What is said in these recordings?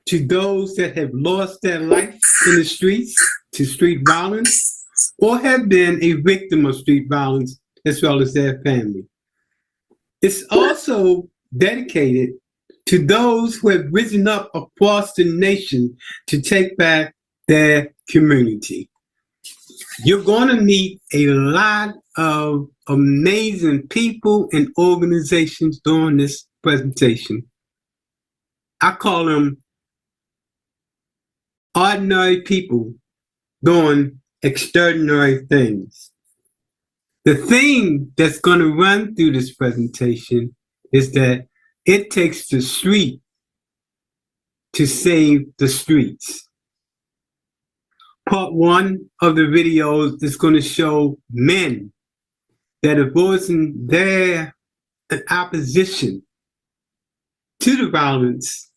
To those that have lost their life in the streets to street violence or have been a victim of street violence as well as their family. It's also dedicated to those who have risen up across the nation to take back their community. You're going to meet a lot of amazing people and organizations during this presentation. I call them ordinary people doing extraordinary things. The thing that's going to run through this presentation is that it takes the street to save the streets. Part one of the videos is going to show men that are voicing their opposition to the violence.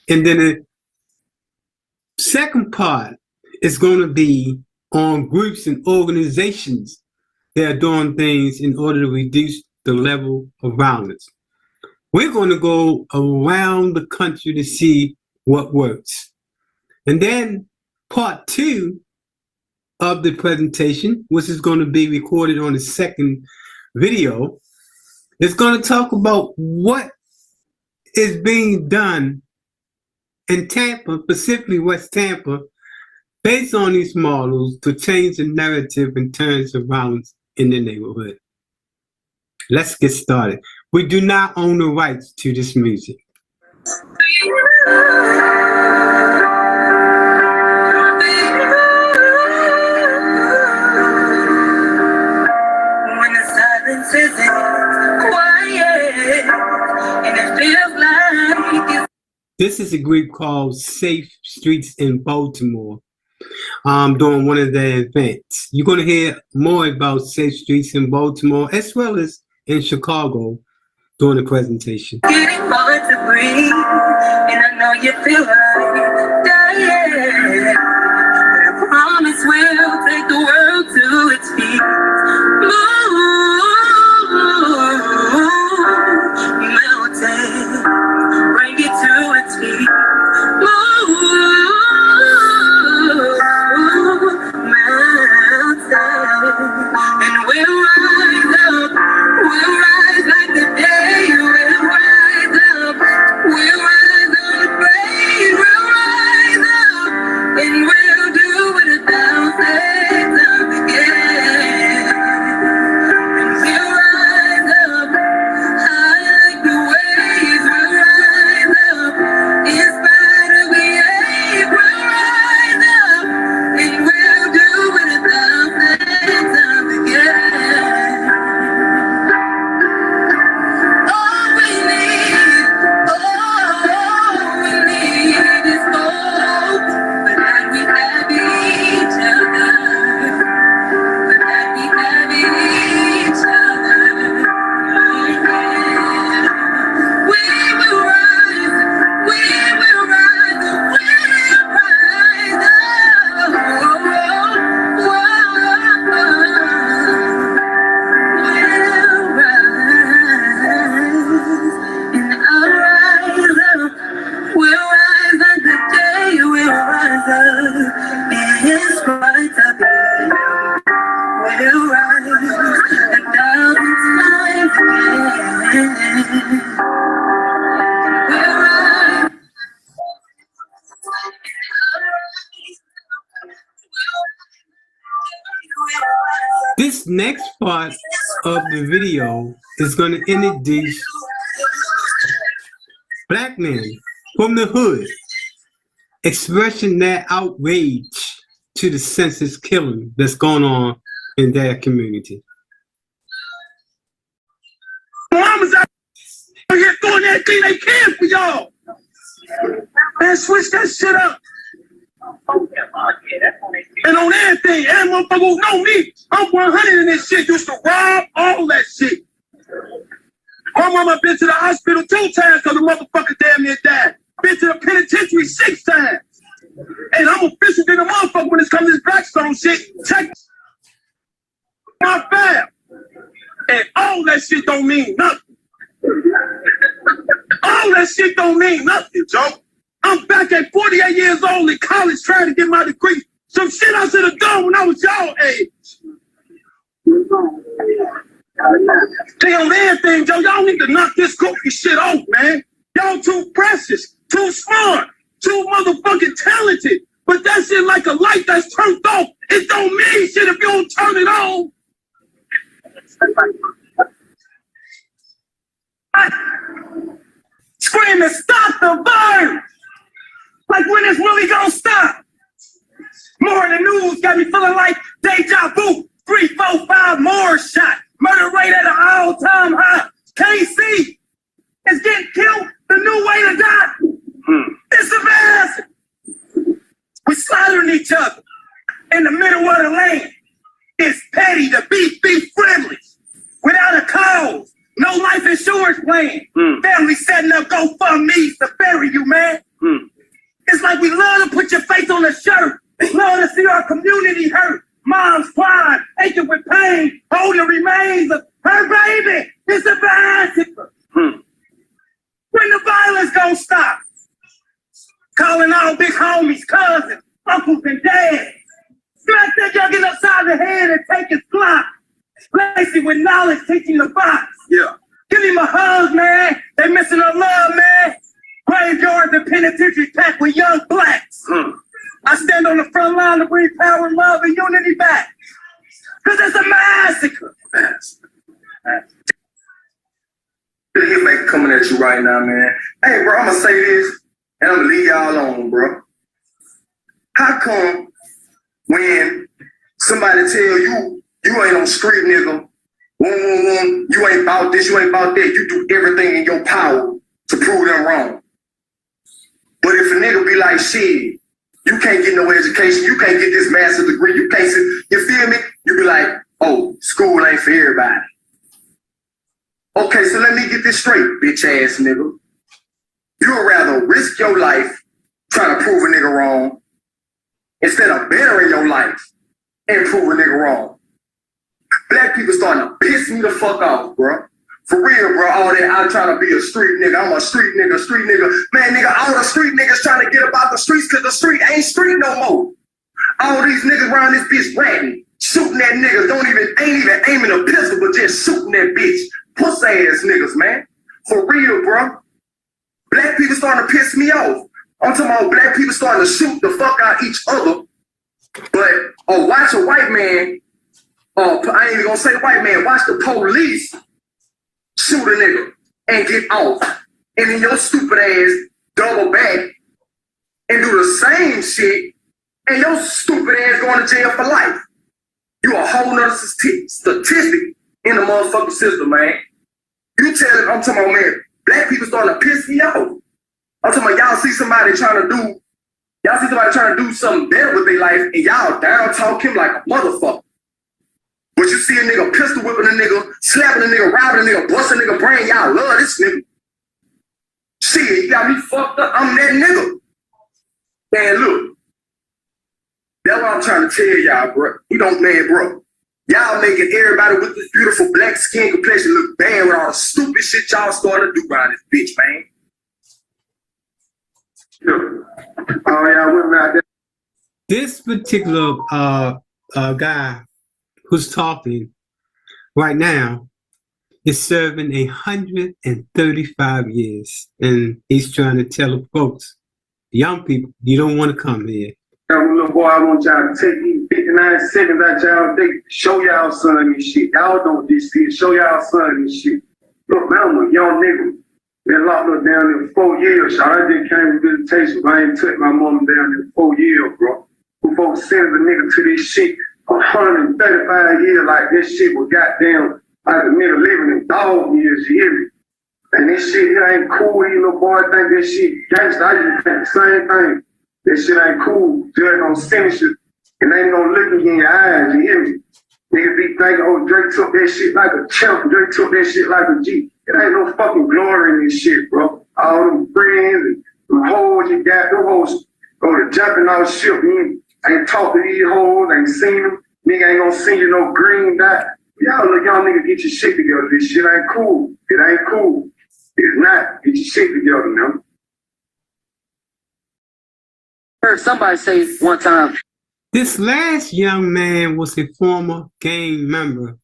And then the second part is going to be on groups and organizations that are doing things in order to reduce the level of violence. We're going to go around the country to see what works. And then part two of the presentation, which is going to be recorded on the second video, is going to talk about what is being done in Tampa, specifically West Tampa, based on these models to change the narrative in terms of violence in the neighborhood. Let's get started. We do not own the rights to this music. When the silence is quiet and it feels like This is a group called Safe Streets in Baltimore. Doing one of their events. You're going to hear more about Safe Streets in Baltimore as well as in Chicago during the presentation. getting hard to breathe, and I know you feel like dying. But I promise we'll take the world to its feet. Melting, bring it to its feet. And we'll rise up, we'll rise like the day, we'll rise up, we'll rise unafraid, we'll rise up, and we'll do it 1,000 times again. This next part of the video is going to introduce black men from the hood expressing their outrage to the senseless killing that's going on in their community. Mama's out here doing everything they can for y'all. Man, switch that shit up. And on everything, every motherfucker who know me, I'm 100 in this shit. Used to rob all that shit. My mama been to the hospital 2 times because the motherfucker damn near died. Been to the penitentiary 6 times. And I'm official than a motherfucker when it comes to this Blackstone shit. Check my file. And all that shit don't mean nothing. All that shit don't mean nothing, Joe. I'm back at 48 years old in college trying to get my degree. Some shit I should have done when I was y'all age. They on everything, Joe. Y'all need to knock this goofy shit off, man. Y'all too precious, too smart, too motherfucking talented. But that shit like a light that's turned off. It don't mean shit if you don't turn it on. Screaming, stop the burn! Like when it's really gonna stop? More in the news got me feeling like deja vu. 3, 4, 5 more shots. Murder rate at an all-time high. KC is getting killed. The new way to die. It's embarrassing. We're slaughtering each other in the middle of the lane. It's petty to be friendly without a cause. No life insurance plan. Family setting up GoFundMe's to bury you, man. It's like we love to put your face on a shirt. Love to see our community hurt. Moms crying, aching with pain, holding remains of her baby. It's a bicycle. When the violence gonna stop? Calling all big homies, cousins, uncles, and dads. Smack that youngin' upside the head and take his block. Lacy with knowledge, teaching the box. Yeah. Give him a hug, man. They missing our love, man. Graveyards and penitentiary packed with young blacks. I stand on the front line to bring power, love, and unity back. Because it's a massacre. He make coming at you right now, man. Hey, bro, I'm going to say this, and I'm going to leave y'all alone, bro. How come when somebody tell you, you ain't on street, nigga, you ain't about this, you ain't about that, you do everything in your power to prove them wrong. But if a nigga be like, shit, you can't get no education, you can't get this master's degree, you can't sit, you feel me? You be like, oh, school ain't for everybody. Okay, so let me get this straight, bitch ass nigga. You'd rather risk your life trying to prove a nigga wrong instead of bettering your life and prove a nigga wrong. Black people starting to piss me the fuck off, bro. For real, bro, all that I'm trying to be a street nigga. I'm a street nigga. Man, nigga, all the street niggas trying to get about the streets because the street ain't street no more. All these niggas around this bitch ratting, shooting at niggas, ain't even aiming a pistol, but just shooting that bitch. Pussy ass niggas, man. For real, bro. Black people starting to piss me off. I'm talking about black people starting to shoot the fuck out each other. But, watch a white man, I ain't even gonna say white man, watch the police shoot a nigga and get off. And then your stupid ass double back and do the same shit and your stupid ass going to jail for life. You a whole nother statistic in the motherfucking system, man. You tell it, I'm talking about, man, black people starting to piss me off. I'm talking about y'all see somebody trying to do something better with their life and y'all down talk him like a motherfucker. But you see a nigga pistol whipping a nigga, slapping a nigga, robbing a nigga, busting a nigga brain, y'all love this nigga. Shit, you got me fucked up. I'm that nigga. Man, look. That's what I'm trying to tell y'all, bro. We don't, man, bro. Y'all making everybody with this beautiful black skin complexion look bad with all the stupid shit y'all starting to do around this bitch, man. Oh, y'all went out there. This particular guy who's talking right now is serving 135 years. And he's trying to tell the folks, young people, you don't want to come here. Little boy, I want y'all to take these 59 seconds out y'all day. Show y'all son this shit. Y'all don't this shit. Show y'all son this shit. Look, man, I'm a young nigga. Been locked up down there for 4 years. I just came with visitation, but I ain't took my mom down there for 4 years, bro. Who folks sends a nigga to this shit 135 years like this shit was goddamn like a nigga living in dog years, you hear me? And this shit here ain't cool. These little boys think this shit gangsta. I just think the same thing. This shit ain't cool. Judge gonna finish it, and they ain't gonna look you in your eyes, you hear me? Niggas be thinking, oh, Drake took that shit like a champ. Drake took that shit like a G. It ain't no fucking glory in this shit, bro. All them friends and them hoes you got, them hoes go to jumping off ship. You ain't talk to these hoes, ain't seen them. Nigga ain't gonna send you no green dot. Y'all niggas get your shit together. This shit ain't cool. It ain't cool. It's not. Get your shit together now. Heard somebody say one time. This last young man was a former gang member.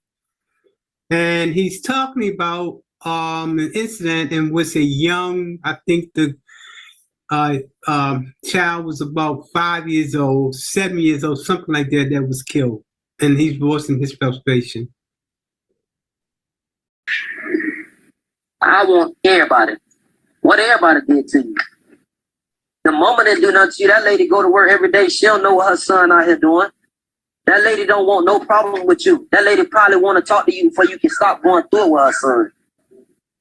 And he's talking about an incident in which a young, I think the child was about 5 years old, 7 years old, something like that, that was killed. And he's voicing his frustration. I want everybody. What everybody did to you. The moment they do nothing to you, that lady go to work every day. She don't know what her son out here doing. That lady don't want no problem with you. That lady probably want to talk to you before you can stop going through it with her son.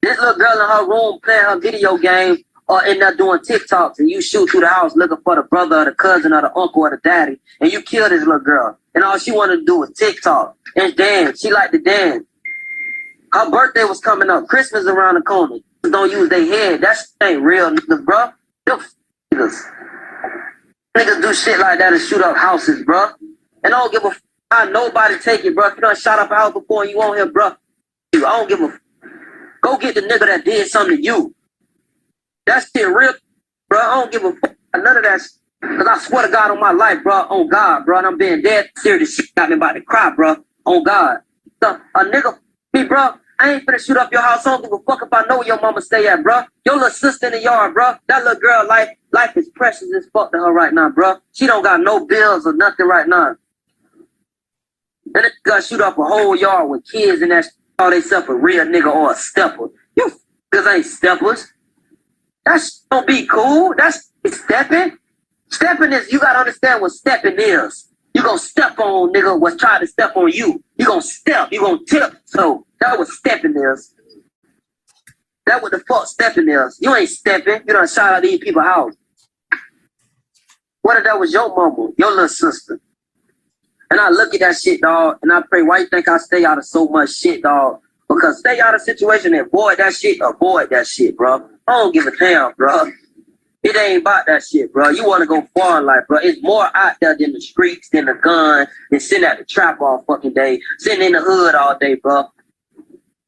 This little girl in her room playing her video game or in there doing TikToks, and you shoot through the house looking for the brother or the cousin or the uncle or the daddy, and you kill this little girl. And all she wanted to do was TikTok and dance. She liked to dance. Her birthday was coming up. Christmas around the corner. Don't use their head. That shit ain't real, niggas, bro. Them niggas do shit like that and shoot up houses, bro. And I don't give a how nobody take it, bro. If you done shot up a house before and you on here, bro, I don't give a go get the nigga that did something to you. That shit real, bro. I don't give a fuck none of that shit. Cause I swear to God on my life, bro, on God, bro, and I'm being dead serious. Shit got me about to cry, bro, on God. So, a nigga, me, bro, I ain't finna shoot up your house. I don't give a fuck if I know where your mama stay at, bro. Your little sister in the yard, bro. That little girl, life is precious as fuck to her right now, bro. She don't got no bills or nothing right now. And this guy shoot up a whole yard with kids and that call themselves a real nigga or a stepper. You niggas ain't steppers. That don't be cool. That's stepping. Stepping is, you gotta understand what stepping is. You gonna step on nigga what's trying to step on you. You gonna step, you gonna tip. So that what stepping is. That what the fuck stepping is. You ain't stepping. You done shot out these people's house. What if that was your mama, your little sister? And I look at that shit, dog, and I pray, why you think I stay out of so much shit, dog? Because stay out of situation and avoid that shit, bro. I don't give a damn, bro. It ain't about that shit, bro. You want to go far in life, bro. It's more out there than the streets, than the gun, than sitting at the trap all fucking day, sitting in the hood all day, bro.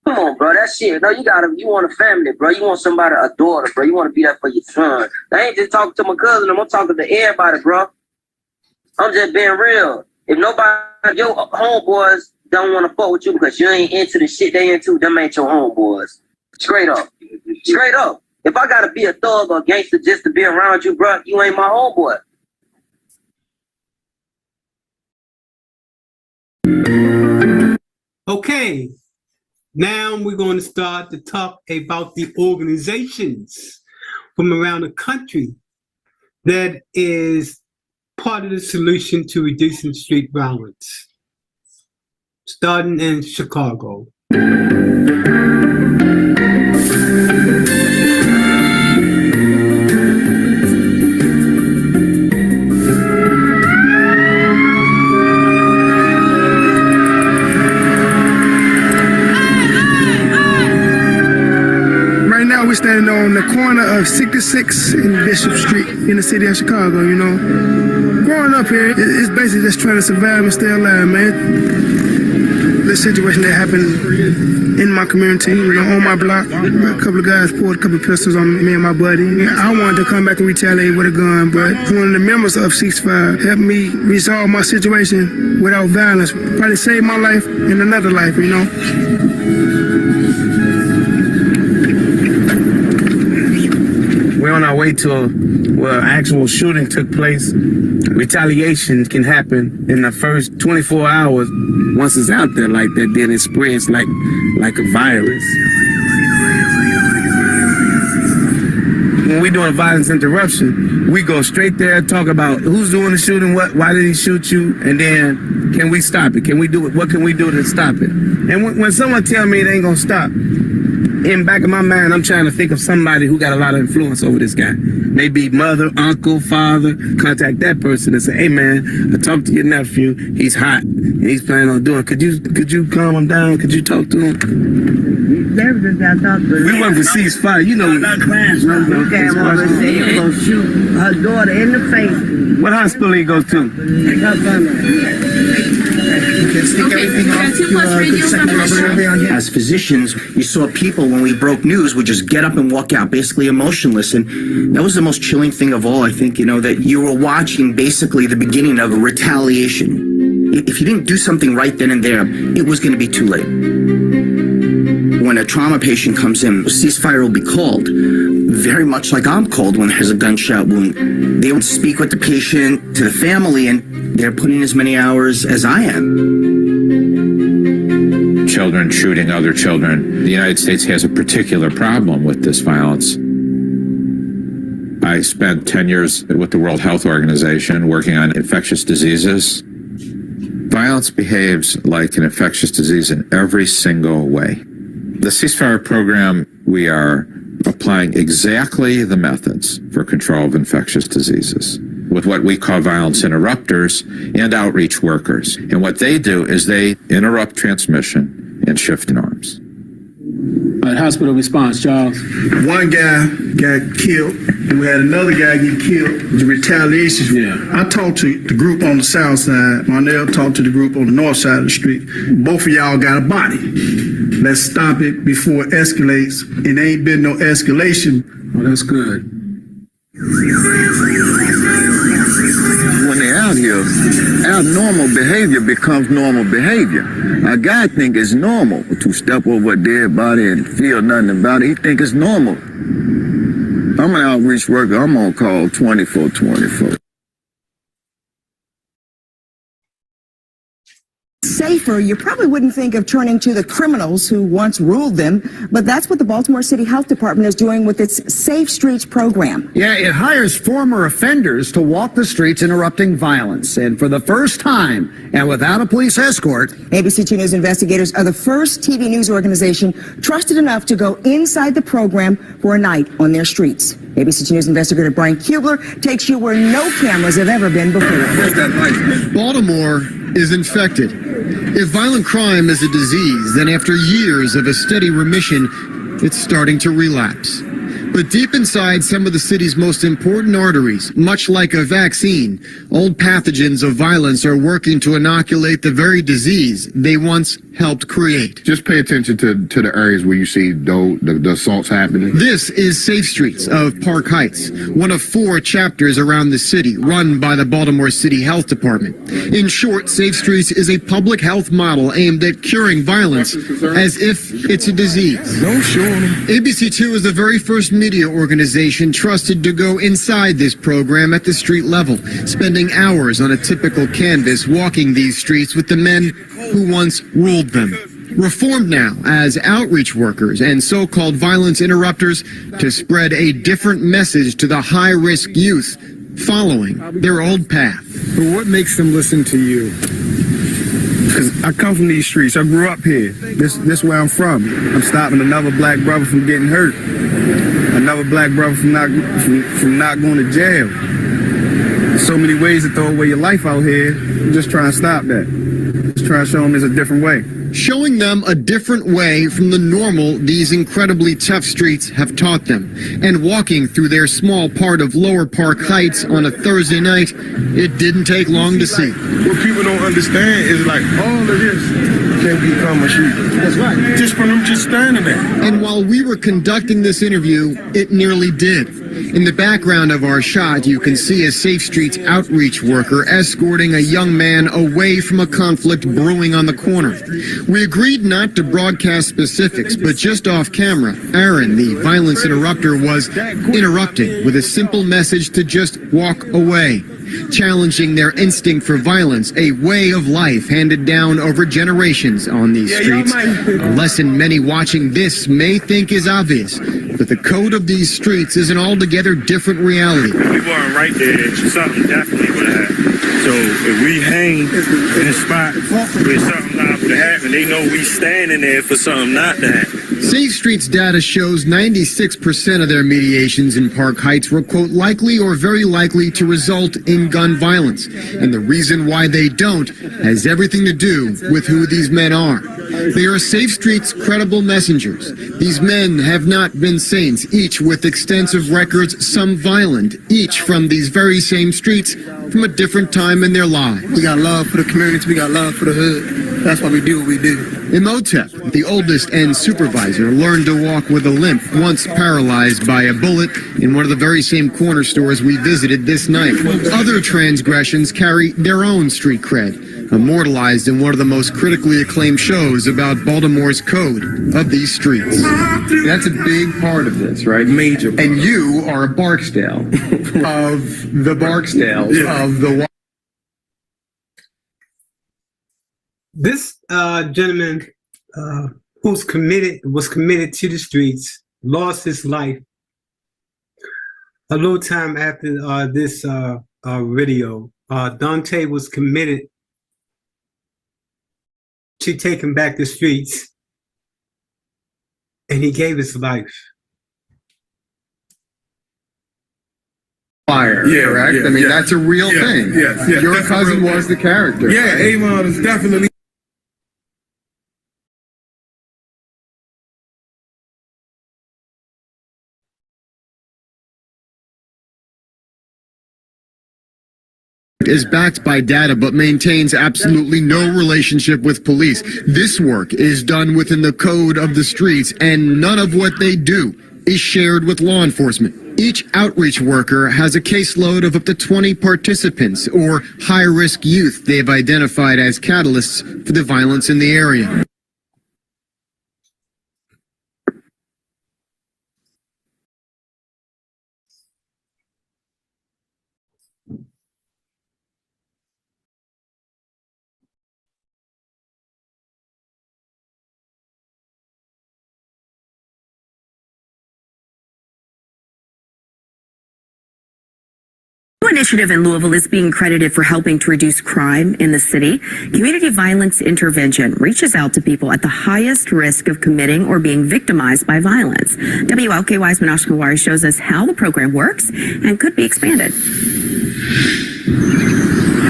Come on, bro. That shit, no, you want a family, bro. You want somebody, a daughter, bro. You want to be there for your son. I ain't just talking to my cousin. I'm talking to everybody, bro. I'm just being real. If nobody, your homeboys don't want to fuck with you because you ain't into the shit they into, them ain't your homeboys. Straight up. Straight up. If I gotta be a thug or gangster just to be around you, bro, you ain't my homeboy. Okay, now we're going to start to talk about the organizations from around the country that is part of the solution to reducing street violence, starting in Chicago. We're standing on the corner of 66 and Bishop Street in the city of Chicago, you know. Growing up here, it's basically just trying to survive and stay alive, man. The situation that happened in my community, you know, on my block, a couple of guys pulled a couple of pistols on me and my buddy. I wanted to come back and retaliate with a gun, but one of the members of 6'5" helped me resolve my situation without violence. Probably saved my life and another life, you know. wait till actual shooting took place. Retaliation can happen in the first 24 hours. Once it's out there like that, then it spreads like a virus. When we doing violence interruption, we go straight there, talk about who's doing the shooting, why did he shoot you, and then can we stop it? Can we do it? What can we do to stop it? And when someone tell me it ain't gonna stop, in the back of my mind, I'm trying to think of somebody who got a lot of influence over this guy. Maybe mother, uncle, father. Contact that person and say, "Hey man, I talked to your nephew. He's hot. And he's planning on doing. Could you calm him down? Could you talk to him?" We want to ceasefire. You know. He came over and said he was gonna shoot her daughter in the face. What hospital he go to? As physicians, you saw people when we broke news would just get up and walk out, basically emotionless. And that was the most chilling thing of all, I think, that you were watching basically the beginning of a retaliation. If you didn't do something right then and there, it was going to be too late. When a trauma patient comes in, a ceasefire will be called, very much like I'm called when there's a gunshot wound. They would speak with the patient, to the family, and they're putting as many hours as I am. Children shooting other children. The United States has a particular problem with this violence. I spent 10 years with the World Health Organization working on infectious diseases. Violence behaves like an infectious disease in every single way. The ceasefire program, we are applying exactly the methods for control of infectious diseases with what we call violence interrupters and outreach workers. And what they do is they interrupt transmission and shift norms. Hospital response, Charles. One guy got killed, and we had another guy get killed. It was retaliation. Yeah. I talked to the group on the south side. Marnell talked to the group on the north side of the street. Both of y'all got a body. Let's stop it before it escalates. And there ain't been no escalation. Well, that's good. When they're out here, abnormal behavior becomes normal behavior. A guy think it's normal to step over a dead body and feel nothing about it. He think it's normal. I'm an outreach worker. I'm on call 24/24. Safer, you probably wouldn't think of turning to the criminals who once ruled them, but that's what the Baltimore City Health Department is doing with its Safe Streets program. Yeah, it hires former offenders to walk the streets interrupting violence. And for the first time, and without a police escort, ABC2 News investigators are the first TV news organization trusted enough to go inside the program for a night on their streets. ABC2 News investigator Brian Kubler takes you where no cameras have ever been before. Baltimore is infected. If violent crime is a disease, then after years of a steady remission, it's starting to relapse. But deep inside some of the city's most important arteries, much like a vaccine, old pathogens of violence are working to inoculate the very disease they once helped create. Just pay attention to the areas where you see the assaults happening. This is Safe Streets of Park Heights, one of 4 chapters around the city run by the Baltimore City Health Department. In short, Safe Streets is a public health model aimed at curing violence as if it's a disease. Don't show them. ABC2 is the very first media organization trusted to go inside this program at the street level, spending hours on a typical canvas walking these streets with the men who once ruled them. Reformed now as outreach workers and so-called violence interrupters to spread a different message to the high-risk youth following their old path. But what makes them listen to you? Because I come from these streets. I grew up here. This where I'm from. I'm stopping another black brother from getting hurt. Another black brother from not going to jail. There's so many ways to throw away your life out here. I'm just trying to stop that. Just trying to show them there's a different way. Showing them a different way from the normal these incredibly tough streets have taught them. And walking through their small part of Lower Park Heights on a Thursday night, it didn't take long to see. What people don't understand is like all of this can become a shooter. That's right. Just from them just standing there. And while we were conducting this interview, it nearly did. In the background of our shot, you can see a Safe Streets outreach worker escorting a young man away from a conflict brewing on the corner. We agreed not to broadcast specifics, but just off camera, Aaron, the violence interrupter, was interrupting with a simple message to just walk away, challenging their instinct for violence, a way of life handed down over generations on these streets. A lesson many watching this may think is obvious, but the code of these streets is an altogether different reality. If we weren't right there, something definitely would have happened. So if we hang in a spot where something not would have happened, they know we standing there for something not to happen. Safe Streets data shows 96% of their mediations in Park Heights were, quote, likely or very likely to result in gun violence. And the reason why they don't has everything to do with who these men are. They are Safe Streets' credible messengers. These men have not been saints, each with extensive records, some violent, each from these very same streets from a different time in their lives. We got love for the communities. We got love for the hood. That's why we do what we do. Imhotep, the oldest and supervisor, learned to walk with a limp, once paralyzed by a bullet in one of the very same corner stores we visited this night. Other transgressions carry their own street cred, immortalized in one of the most critically acclaimed shows about Baltimore's code of these streets. That's a big part of this, right? Major. And you are a Barksdale of the Barksdales of the... This gentleman was committed to the streets, lost his life a little time after this video. Dante was committed to taking back the streets, and he gave his life. Fire, correct? I mean, that's a real thing. Yes, Your cousin was the character. Yeah, Avon is definitely. Is backed by data but maintains absolutely no relationship with police. This work is done within the code of the streets, and none of what they do is shared with law enforcement. Each outreach worker has a caseload of up to 20 participants or high-risk youth they have identified as catalysts for the violence in the area. Initiative in Louisville is being credited for helping to reduce crime in the city. Community Violence Intervention reaches out to people at the highest risk of committing or being victimized by violence. WLKY's Minosh Kawari shows us how the program works and could be expanded.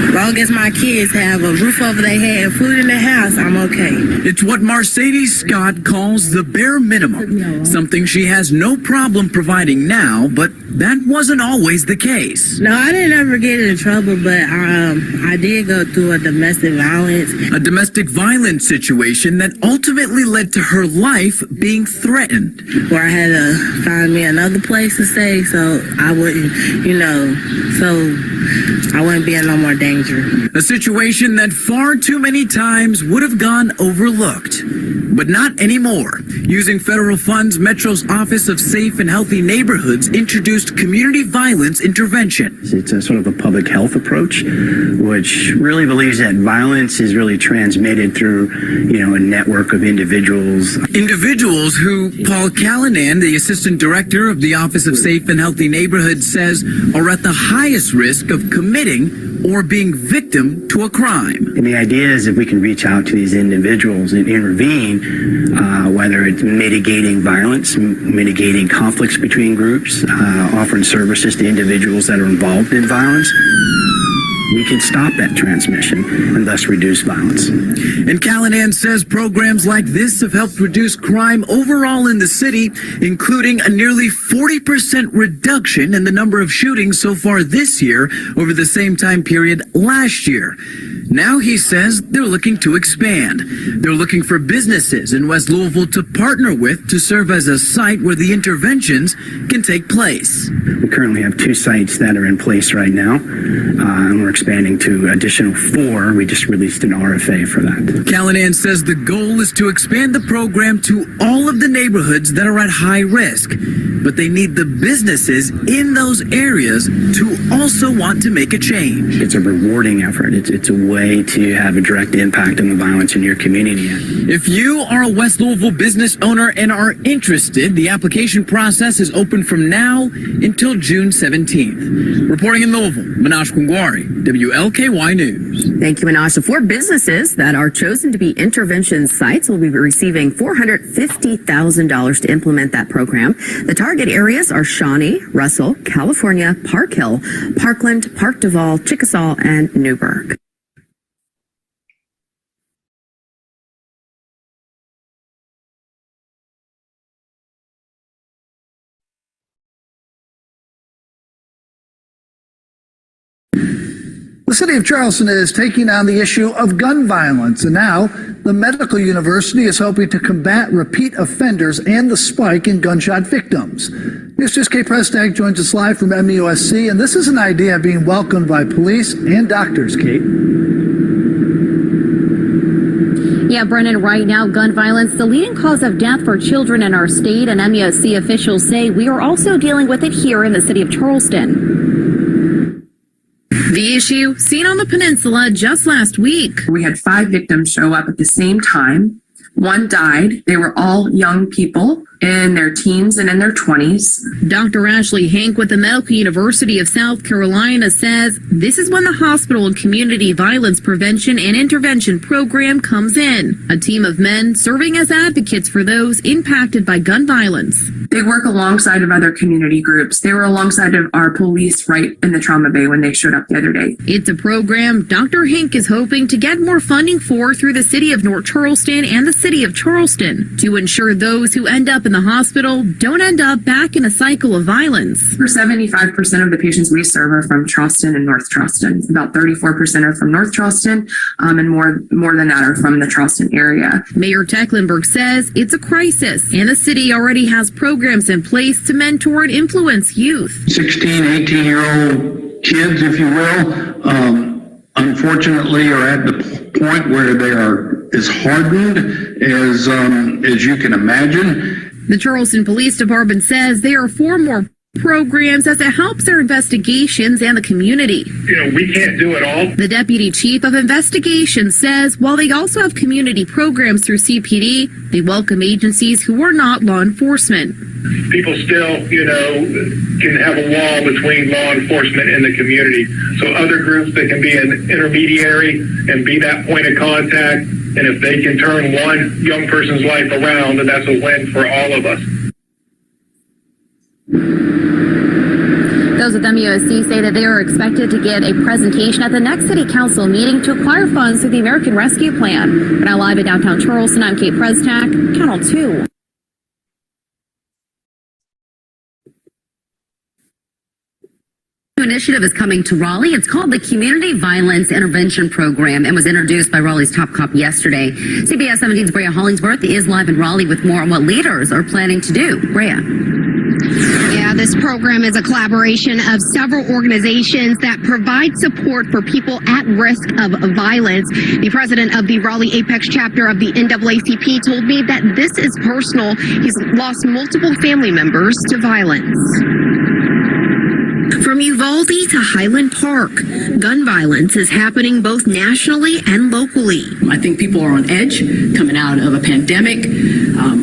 As long as my kids have a roof over their head and food in the house, I'm okay. It's what Mercedes Scott calls the bare minimum, something she has no problem providing now, but that wasn't always the case. No, I didn't ever get in trouble, but I did go through a domestic violence Situation that ultimately led to her life being threatened. where I had to find me another place to stay so I wouldn't, I wouldn't be in no more danger. A situation that far too many times would have gone overlooked. But not anymore. Using federal funds, Metro's Office of Safe and Healthy Neighborhoods introduced community violence intervention. It's a sort of a public health approach, which really believes that violence is really transmitted through, a network of individuals. Individuals who Paul Callanan, the Assistant Director of the Office of Safe and Healthy Neighborhoods, says are at the highest risk of committing or being victim to a crime. And the idea is if we can reach out to these individuals and intervene, whether it's mitigating violence, mitigating conflicts between groups, offering services to individuals that are involved in violence, we can stop that transmission and thus reduce violence. And Callanan says programs like this have helped reduce crime overall in the city, including a nearly 40% reduction in the number of shootings so far this year over the same time period last year. Now he says they're looking to expand. They're looking for businesses in West Louisville to partner with to serve as a site where the interventions can take place. We currently have 2 sites that are in place right now, and we're expanding to additional 4. We just released an RFA for that. Callanan says the goal is to expand the program to all of the neighborhoods that are at high risk, but they need the businesses in those areas to also want to make a change. It's a rewarding effort. It's a way to have a direct impact on the violence in your community. If you are a West Louisville business owner and are interested, the application process is open from now until June 17th. Reporting in Louisville, Manoj Kungwari, WLKY News. Thank you, Manoj. 4 businesses that are chosen to be intervention sites will be receiving $450,000 to implement that program. The target areas are Shawnee, Russell, California, Park Hill, Parkland, Park Duval, Chickasaw, and Newburgh. The city of Charleston is taking on the issue of gun violence, and now the medical university is hoping to combat repeat offenders and the spike in gunshot victims. News 2's Kate Prestag joins us live from MUSC, and this is an idea being welcomed by police and doctors, Kate. Yeah, Brennan, right now, gun violence, the leading cause of death for children in our state, and MUSC officials say we are also dealing with it here in the city of Charleston. The issue seen on the peninsula just last week. We had 5 victims show up at the same time. 1 died. They were all young people in their teens and in their 20s. Dr. Ashley Hank with the Medical University of South Carolina says this is when the hospital and community violence prevention and intervention program comes in. A team of men serving as advocates for those impacted by gun violence. They work alongside of other community groups. They were alongside of our police right in the trauma bay when they showed up the other day. It's a program Dr. Hank is hoping to get more funding for through the city of North Charleston and the city of Charleston to ensure those who end up in the hospital don't end up back in a cycle of violence. For 75% of the patients we serve are from Charleston and North Charleston. About 34% are from North Charleston, and more than that are from the Charleston area. Mayor Tecklenburg says it's a crisis, and the city already has programs in place to mentor and influence youth. 16, 18-year-old kids, if you will, unfortunately are at the point where they are as hardened as you can imagine. The Charleston Police Department says there are 4 more programs as it helps their investigations and the community. We can't do it all. The Deputy Chief of Investigations says while they also have community programs through CPD, they welcome agencies who are not law enforcement. People still, can have a wall between law enforcement and the community. So other groups that can be an intermediary and be that point of contact, and if they can turn one young person's life around, then that's a win for all of us. Those with MUSC say that they are expected to give a presentation at the next City Council meeting to acquire funds through the American Rescue Plan. Now live in downtown Charleston, I'm Kate Prestak, Channel 2. Initiative is coming to Raleigh. It's called the Community Violence Intervention Program and was introduced by Raleigh's top cop yesterday. CBS 17's Brea Hollingsworth is live in Raleigh with more on what leaders are planning to do. Brea. Yeah, this program is a collaboration of several organizations that provide support for people at risk of violence. The president of the Raleigh Apex chapter of the NAACP told me that this is personal. He's lost multiple family members to violence. From Uvalde to Highland Park, gun violence is happening both nationally and locally. I think people are on edge coming out of a pandemic.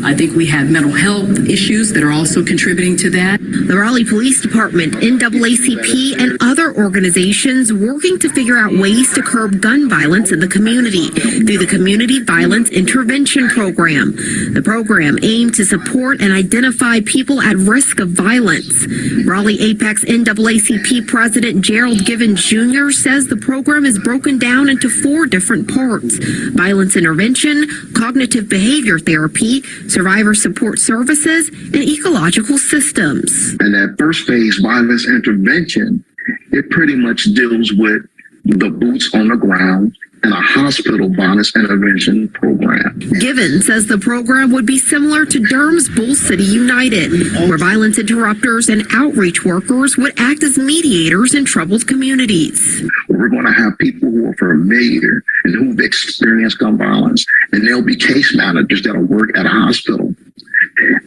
I think we have mental health issues that are also contributing to that. The Raleigh Police Department, NAACP, and other organizations working to figure out ways to curb gun violence in the community through the Community Violence Intervention Program. The program aimed to support and identify people at risk of violence. Raleigh Apex NAACP President Gerald Givens Jr. says the program is broken down into 4 different parts: violence intervention, cognitive behavior therapy, survivor support services, and ecological systems. And that first phase, violence intervention, it pretty much deals with the boots on the ground, and a hospital violence intervention program. Given says the program would be similar to Durham's Bull City United, where violence interrupters and outreach workers would act as mediators in troubled communities. We're going to have people who are familiar and who've experienced gun violence, and there'll be case managers that'll work at a hospital.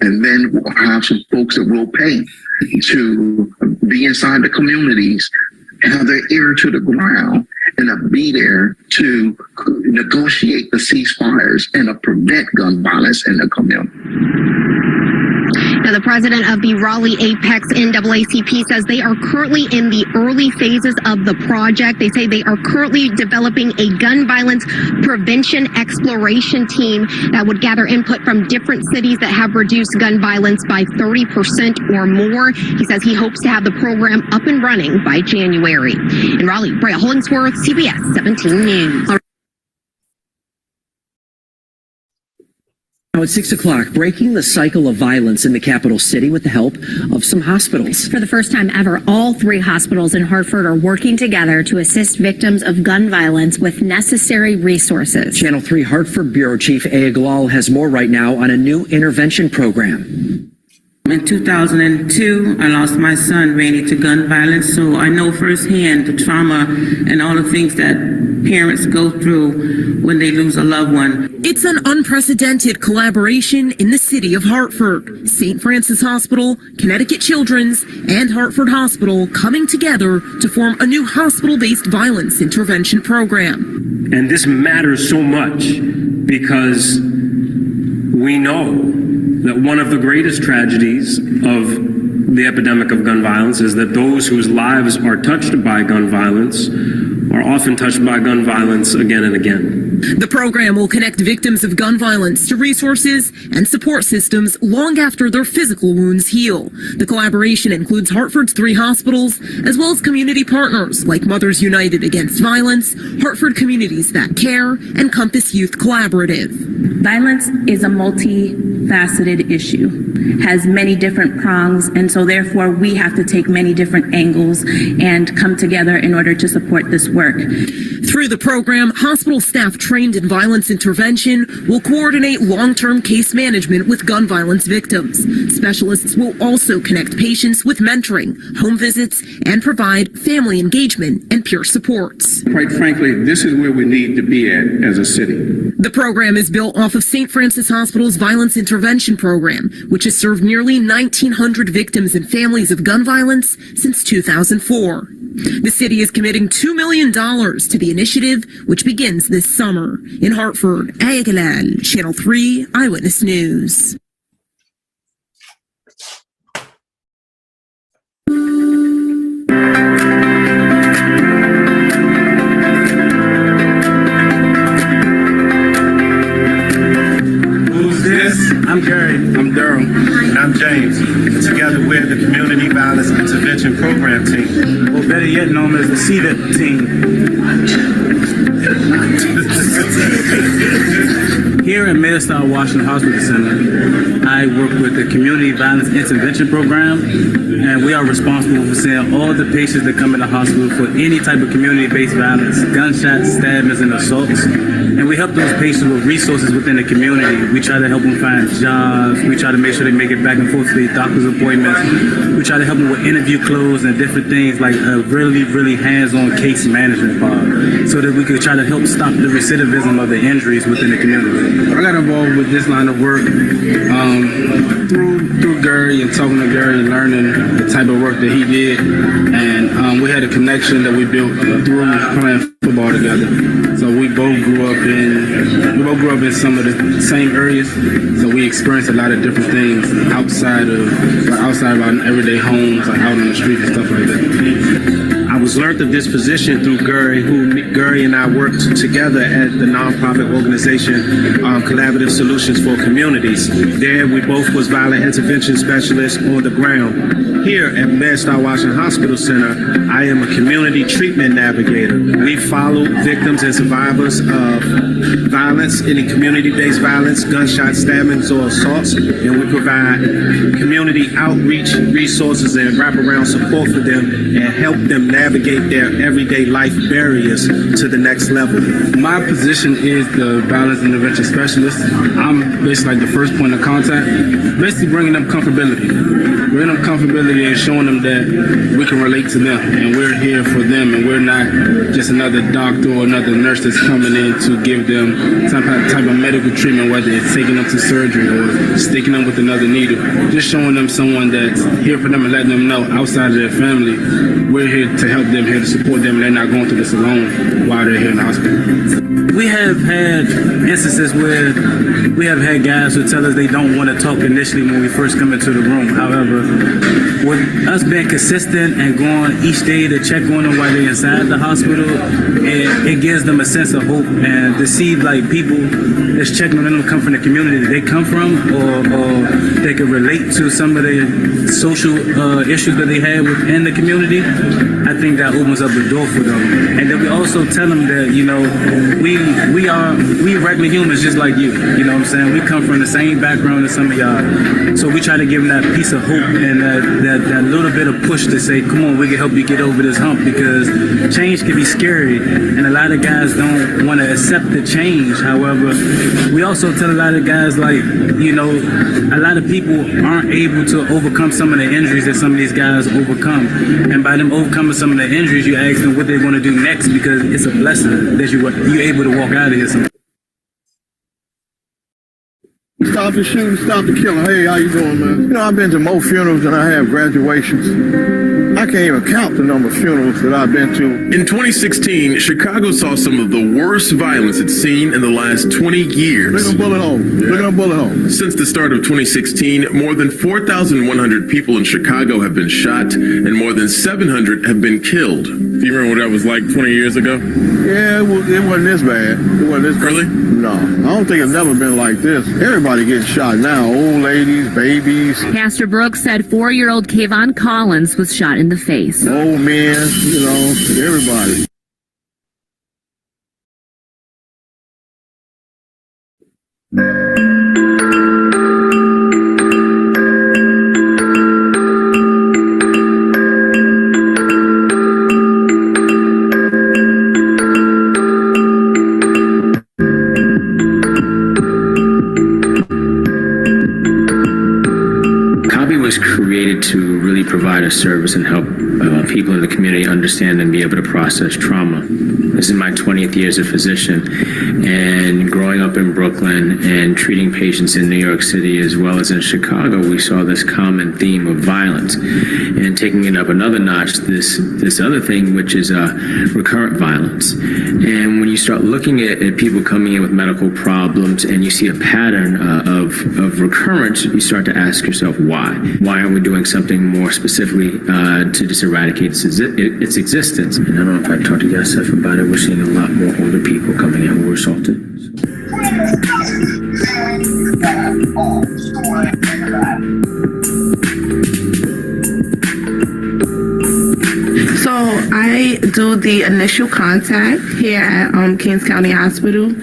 And then we'll have some folks that will pay to be inside the communities, have their ear to the ground, and be there to negotiate the ceasefires and to prevent gun violence in the community. Now, the president of the Raleigh Apex NAACP says they are currently in the early phases of the project. They say they are currently developing a gun violence prevention exploration team that would gather input from different cities that have reduced gun violence by 30% or more. He says he hopes to have the program up and running by January. In Raleigh, Brea Hollingsworth, CBS 17 News. Now at 6 o'clock, breaking the cycle of violence in the capital city with the help of some hospitals. For the first time ever, all 3 hospitals in Hartford are working together to assist victims of gun violence with necessary resources. Channel 3 Hartford Bureau Chief Aya Galal has more right now on a new intervention program. In 2002, I lost my son, Rainey, to gun violence, so I know firsthand the trauma and all the things that parents go through when they lose a loved one. It's an unprecedented collaboration in the city of Hartford. St. Francis Hospital, Connecticut Children's, and Hartford Hospital coming together to form a new hospital-based violence intervention program. And this matters so much because we know that one of the greatest tragedies of the epidemic of gun violence is that those whose lives are touched by gun violence are often touched by gun violence again and again. The program will connect victims of gun violence to resources and support systems long after their physical wounds heal. The collaboration includes Hartford's 3 hospitals, as well as community partners like Mothers United Against Violence, Hartford Communities That Care, and Compass Youth Collaborative. Violence is a multifaceted issue, has many different prongs, and so therefore we have to take many different angles and come together in order to support this work. Through the program, hospital staff trained in violence intervention will coordinate long-term case management with gun violence victims. Specialists will also connect patients with mentoring, home visits, and provide family engagement and peer supports. Quite frankly, this is where we need to be at as a city. The program is built off of St. Francis Hospital's violence intervention program, which has served nearly 1,900 victims and families of gun violence since 2004. The city is committing $2 million to the initiative, which begins this summer. In Hartford, Aya Galal, Channel 3 Eyewitness News. Who's this? I'm Gary. I'm Durham. And I'm James. And together we're the Community Violence Intervention Program Team. Or better yet known as the CVIP Team. Here at MedStar Washington Hospital Center, I work with the Community Violence Intervention Program, and we are responsible for seeing all the patients that come in the hospital for any type of community-based violence, gunshots, stabbings, and assaults. And we help those patients with resources within the community. We try to help them find jobs. We try to make sure they make it back and forth to their doctor's appointments. We try to help them with interview clothes and different things, like a really, really hands-on case management part, so that we could try to help stop the recidivism of the injuries within the community. I got involved with this line of work through Gary and talking to Gary and learning the type of work that he did. And we had a connection that we built through playing football together. So we both grew up in some of the same areas. So we experienced a lot of different things outside of our everyday homes, like out on the street and stuff like that. I was learned of this position through Gary and I worked together at the nonprofit organization Collaborative Solutions for Communities. There we both was violent intervention specialists on the ground. Here at MedStar Washington Hospital Center, I am a community treatment navigator. We follow victims and survivors of violence, any community-based violence, gunshots, stabbings, or assaults, and we provide community outreach resources and wraparound support for them and help them navigate navigate their everyday life barriers to the next level. My position is the violence intervention specialist. I'm basically like the first point of contact, basically bringing them comfortability. Bringing them comfortability and showing them that we can relate to them and we're here for them and we're not just another doctor or another nurse that's coming in to give them some type of medical treatment, whether it's taking them to surgery or sticking them with another needle. Just showing them someone that's here for them and letting them know outside of their family, we're here to help them, here to support them, and they're not going through this alone while they're here in the hospital. We have had instances where we have had guys who tell us they don't want to talk initially when we first come into the room. However, with us being consistent and going each day to check on them while they're inside the hospital, it gives them a sense of hope and to see like people that's checking on them come from the community that they come from or they can relate to some of the social issues that they have within the community. I think that opens up the door for them. And then we also tell them that, you know, we regular humans just like you. You know what I'm saying? We come from the same background as some of y'all. So we try to give them that piece of hope and that little bit of push to say, come on, we can help you get over this hump, because change can be scary and a lot of guys don't want to accept the change. However, we also tell a lot of guys, like, you know, a lot of people aren't able to overcome some of the injuries that some of these guys overcome. And by them overcoming some of the injuries, you ask them what they're going to do next, because it's a blessing that you're able to walk out of here. Stop the shooting, stop the killing. Hey, how you doing, man? You know, I've been to more funerals than I have graduations. I can't even count the number of funerals that I've been to. In 2016, Chicago saw some of the worst violence it's seen in the last 20 years. Look at a bullet hole. Look at a bullet hole. Since the start of 2016, more than 4,100 people in Chicago have been shot and more than 700 have been killed. Do you remember what that was like 20 years ago? Yeah, it wasn't this bad. It wasn't this bad. Really? No, I don't think it's never been like this. Everybody gets shot now. Old ladies, babies. Pastor Brooks said 4-year-old Kayvon Collins was shot in the face. Old men, you know, everybody. was created to really provide a service and help people in the community understand and be able to process trauma. This is my 20th year as a physician, and growing up in Brooklyn and treating patients in New York City as well as in Chicago, we saw this common theme of violence. And taking it up another notch, this other thing, which is recurrent violence. And when you start looking at people coming in with medical problems and you see a pattern of recurrence, you start to ask yourself, why? Why aren't we doing something more specifically to just eradicate its existence? And I don't know if I talked to Yosef about it, we're seeing a lot more older people coming in who are assaulted. So I do the initial contact here at Kings County Hospital.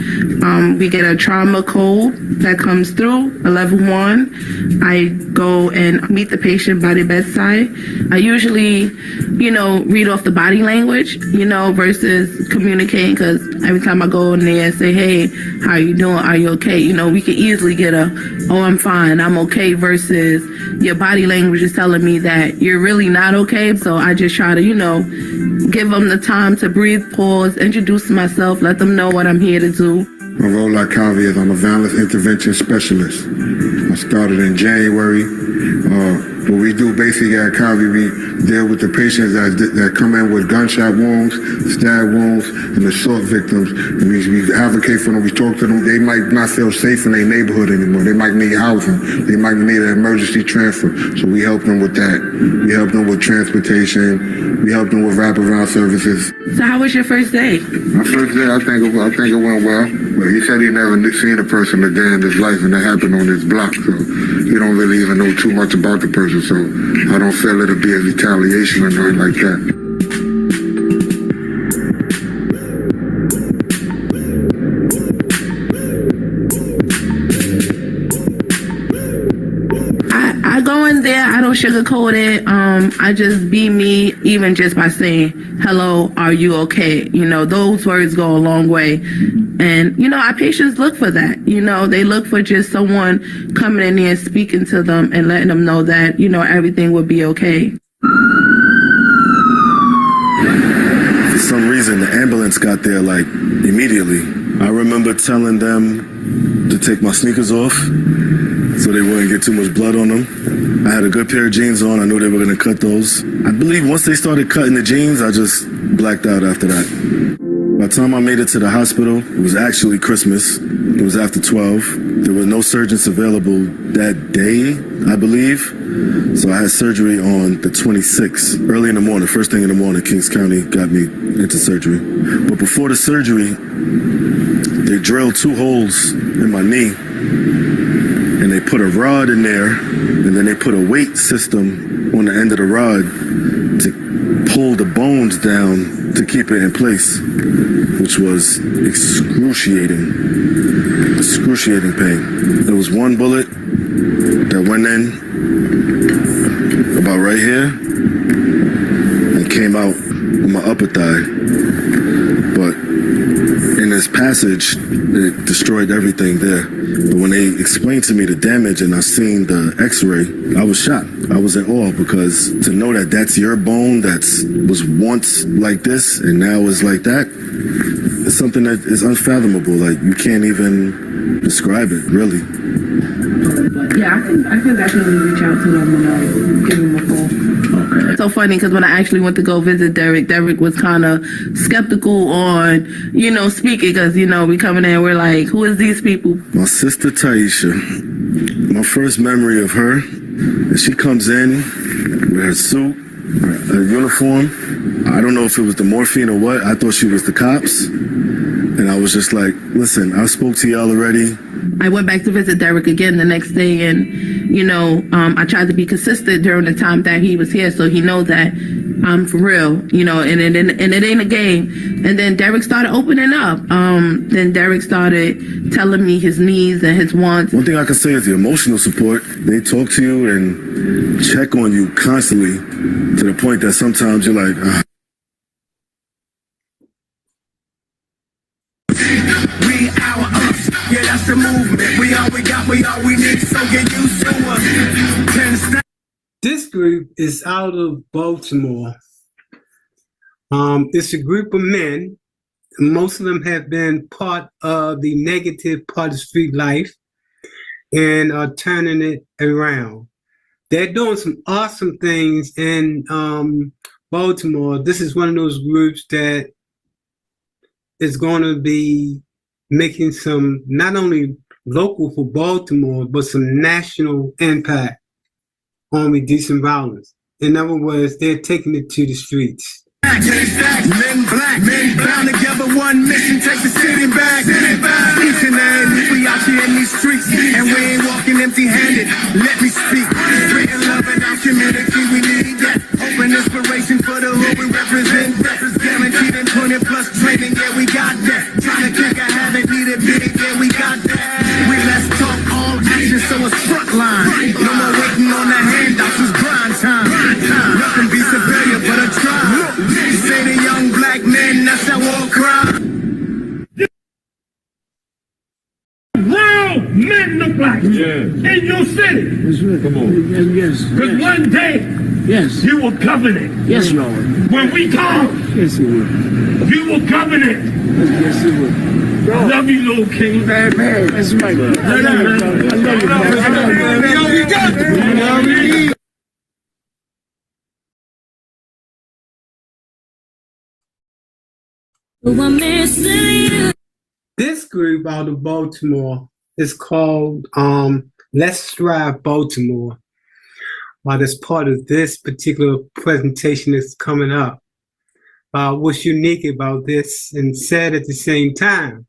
We get a trauma code that comes through, a level 1. I go and meet the patient by the bedside. I usually, read off the body language, versus communicating, because every time I go in there and say, hey, how you doing? Are you okay? We could easily get oh, I'm fine, I'm okay, versus your body language is telling me that you're really not okay. So I just try to, give them the time to breathe, pause, introduce myself, let them know what I'm here to do. My role at Calvi is I'm a violence intervention specialist. I started in January. What we do basically at Calvi, we deal with the patients that come in with gunshot wounds, stab wounds, and assault victims. And we advocate for them. We talk to them. They might not feel safe in their neighborhood anymore. They might need housing. They might need an emergency transfer. So we help them with that. We help them with transportation. We help them with wraparound services. So how was your first day? My first day, I think it went well. But he said he never seen a person a day in his life, and that happened on his block. So he don't really even know too much about the person. So I don't feel it'll be a retaliation or nothing like that. I go in there, I don't sugarcoat it. I just be me, even just by saying, hello, are you okay? You know, those words go a long way. And, you know, our patients look for that. You know, they look for just someone coming in here and speaking to them and letting them know that, you know, everything will be okay. For some reason, the ambulance got there like immediately. I remember telling them to take my sneakers off so they wouldn't get too much blood on them. I had a good pair of jeans on. I knew they were going to cut those. I believe once they started cutting the jeans, I just blacked out after that. By the time I made it to the hospital, it was actually Christmas. It was after 12. There were no surgeons available that day, I believe. So I had surgery on the 26th, early in the morning, first thing in the morning. Kings County got me into surgery. But before the surgery, they drilled 2 holes in my knee, and they put a rod in there, and then they put a weight system on the end of the rod to pull the bones down to keep it in place, which was excruciating pain. There was one bullet that went in about right here and came out in my upper thigh. But in this passage, it destroyed everything there. But when they explained to me the damage and I seen the x-ray, I was shocked. I was in awe, because to know that that's your bone that was once like this and now is like that, it's something that is unfathomable. Like, you can't even describe it, really. Yeah, I can definitely reach out to them and give them a call. Okay. It's so funny because when I actually went to go visit Derek was kind of skeptical on, you know, speaking, because, you know, we coming in, we're like, who is these people? My sister Taisha, my first memory of her, and she comes in with her suit, her uniform. I don't know if it was the morphine or what. I thought she was the cops. And I was just like, listen, I spoke to y'all already. I went back to visit Derek again the next day, and, you know, I tried to be consistent during the time that he was here, so he knows that I'm for real, you know, and it ain't a game. And then Derek started opening up. Then Derek started telling me his needs and his wants. One thing I can say is the emotional support. They talk to you and check on you constantly, to the point that sometimes you're like, Yeah, that's the movement. We all we got, we all we need, so get used to us. This group is out of Baltimore. It's a group of men. Most of them have been part of the negative part of street life and are turning it around. They're doing some awesome things in Baltimore. This is one of those groups that is going to be making some, not only local for Baltimore, but some national impact on reducing violence. In other words, they're taking it to the streets. Men black, men bound together, one mission, take the city back. Each and every week we out here in these streets, and we ain't walking empty-handed. Let me speak. Spreading love in our community, we need that. Open inspiration for the who we represent. Guaranteed employment plus training, yeah, we got that. Trying to kick a habit, need it big, yeah, we got that. We let's talk all action, so it's frontline. No more waiting on the handouts, it's grind time. Nothing be superior but a tribe. Say the young black men, that's our war cry. Real men look like in your city. That's right. Come on. Yes. Because one day, you will covenant. Yes, Lord. When we come, Yes, He will. you will covenant. Yes, He will. Love you, little king. Man, that's right. I love you. This group out of Baltimore is called Let's Strive Baltimore. As part of this particular presentation that's coming up, what's unique about this and sad at the same time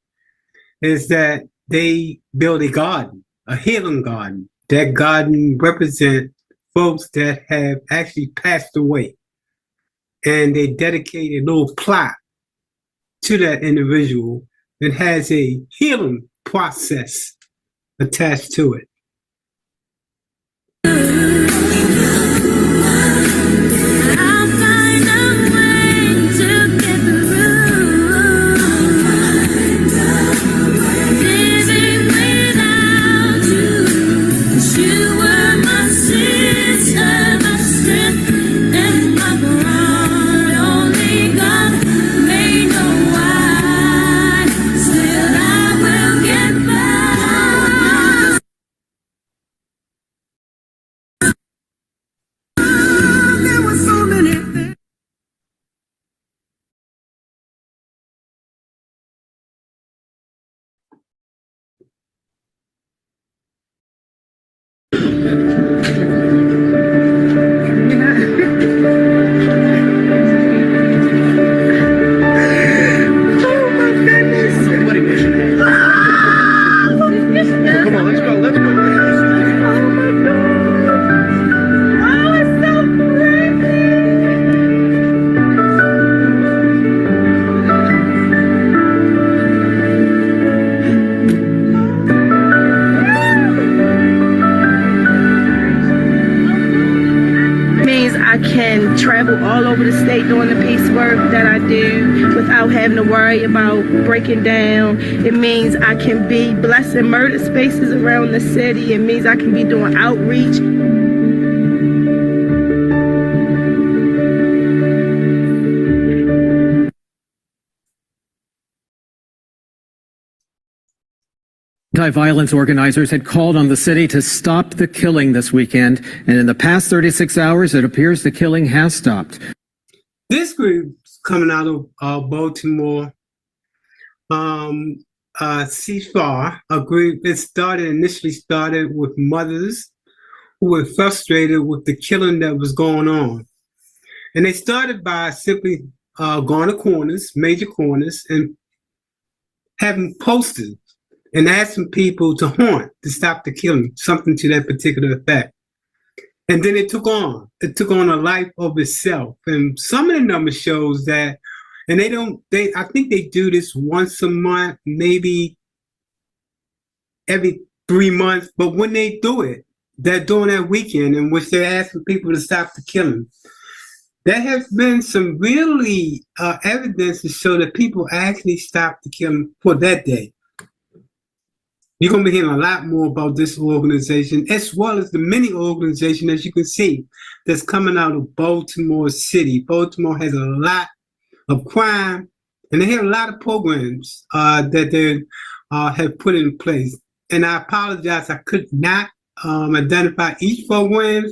is that they built a garden, a healing garden. That garden represents folks that have actually passed away, and they dedicate a little plaque to that individual that has a healing process attached to it. I can travel all over the state doing the piece work that I do without having to worry about breaking down. It means I can be blessing murder spaces around the city. It means I can be doing outreach. Anti-violence organizers had called on the city to stop the killing this weekend, and in the past 36 hours, it appears the killing has stopped. This group's coming out of Baltimore. CFAR, a group that initially started with mothers who were frustrated with the killing that was going on. And they started by simply going to corners, major corners, and having posters and asking people to haunt, to stop the killing, something to that particular effect. And then it took on a life of itself. And some of the numbers shows that, and I think they do this once a month, maybe every 3 months, but when they do it, they're doing that weekend in which they're asking people to stop the killing. There has been some really evidence to show that people actually stopped the killing for that day. You're going to be hearing a lot more about this organization, as well as the many organizations, as you can see, that's coming out of Baltimore City. Baltimore has a lot of crime, and they have a lot of programs that they have put in place. And I apologize, I could not identify each program,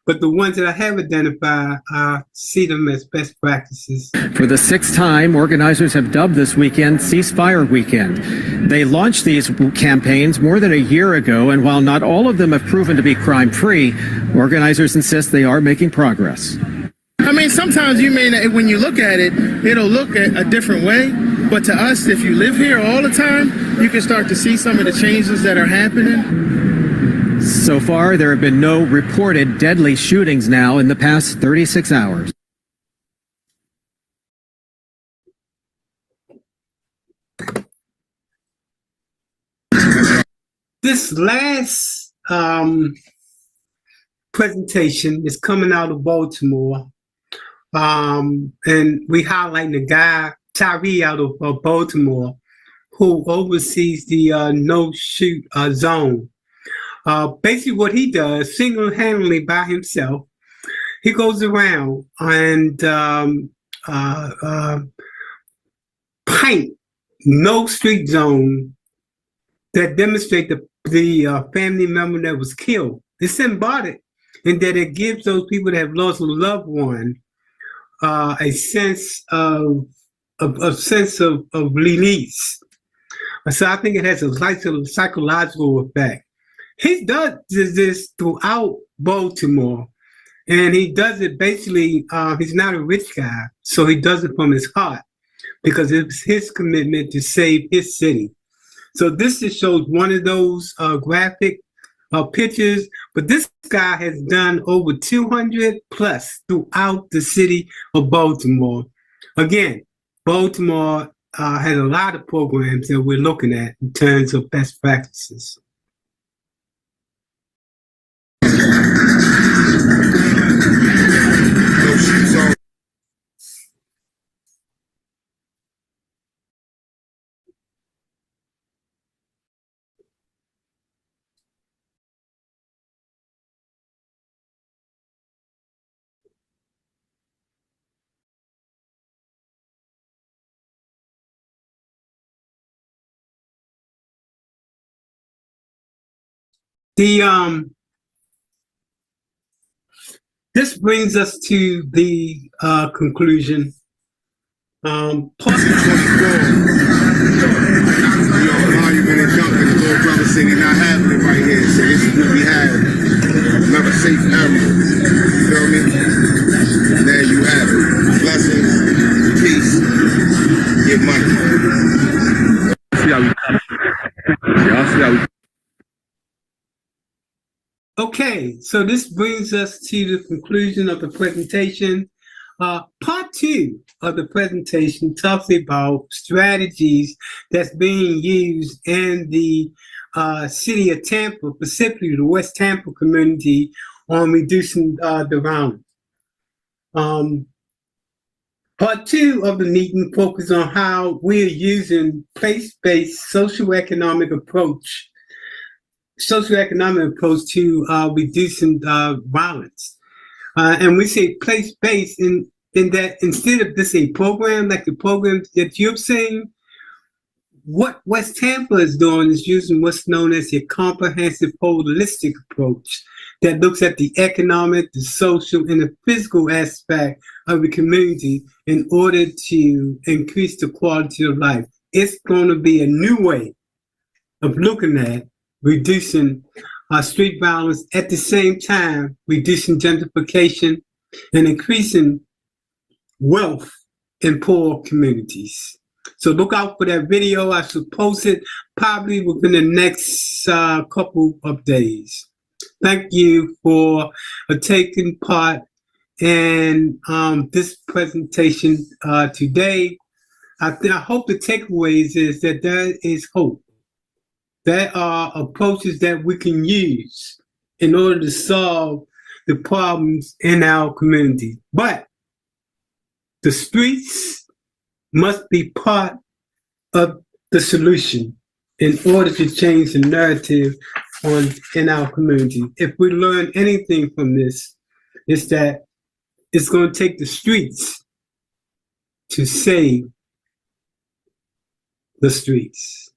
but the ones that I have identified, I see them as best practices. For the sixth time, organizers have dubbed this weekend Ceasefire Weekend. They launched these campaigns more than a year ago, and while not all of them have proven to be crime-free, organizers insist they are making progress. I mean, sometimes you may not, when you look at it, it'll look a different way. But to us, if you live here all the time, you can start to see some of the changes that are happening. So far, there have been no reported deadly shootings now in the past 36 hours. This last presentation is coming out of Baltimore. And we highlighting the guy, Tyree, out of Baltimore, who oversees the no-shoot zone. Basically what he does, single-handedly by himself, he goes around and paint no street zone that demonstrate the family member that was killed. It's symbolic in that it gives those people that have lost a loved one a sense of release. So I think it has a psychological effect. He does this throughout Baltimore, and he does it basically, he's not a rich guy, so he does it from his heart because it's his commitment to save his city. So this just shows one of those graphic pictures, but this guy has done over 200 plus throughout the city of Baltimore. Again, Baltimore has a lot of programs that we're looking at in terms of best practices. This brings us to the conclusion. Part 24. Monument and junk and the little brother said he's not having it right here. So this is what we have. Another safe area. You feel me? And there you have it. Blessings, peace, get money. See how we Okay, so this brings us to the conclusion of the presentation. Part 2 of the presentation talks about strategies that's being used in the city of Tampa, specifically the West Tampa community, on reducing the violence. Part 2 of the meeting focuses on how we're using place-based socioeconomic approach to reducing violence. And we say place-based in that instead of this a program like the program that you're saying, what West Tampa is doing is using what's known as a comprehensive holistic approach that looks at the economic, the social, and the physical aspect of the community in order to increase the quality of life. It's going to be a new way of looking at reducing street violence, at the same time reducing gentrification and increasing wealth in poor communities. So look out for that video. I should post it probably within the next couple of days. Thank you for taking part in this presentation today. I hope the takeaways is that there is hope. There are approaches that we can use in order to solve the problems in our community. But the streets must be part of the solution in order to change the narrative in our community. If we learn anything from this, it's that it's going to take the streets to save the streets.